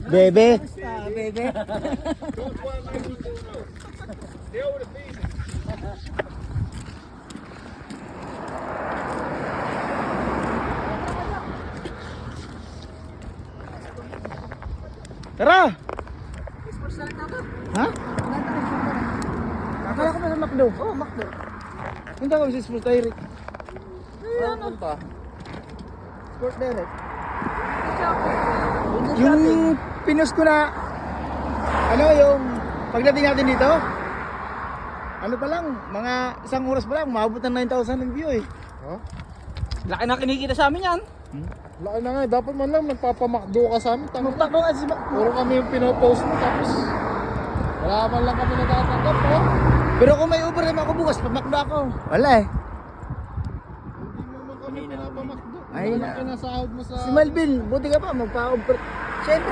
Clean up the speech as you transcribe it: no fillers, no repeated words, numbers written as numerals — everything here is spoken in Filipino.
Bebe. Bebe. Tara! Ha? Akala ko ba sa McDo? Oh, Macdo. Punta kami sa Sports Direct. Ano punta? Sports Direct. Shopping. Yung pinost ko na, ano yung, pagdating natin dito, ano pa lang, mga isang oras pa lang, maabot ng 9,000 ng view eh. Ha? Laki na kinikita sa amin yan. Laki na nga eh. Dapat man lang nagpapamakdo ka sa amin. Tama. Magtakbo nga si Puro kami yung pinopost mo tapos wala man lang kami natatanggap oh. Pero kung may overtime ako bukas, pamakda ako. Wala eh. Hindi mo naman kami pinapamakdo. Ay, Wala na. ka na sahod mo sa... Si Malvin, buti ka pa, magpa-over. Siyempre,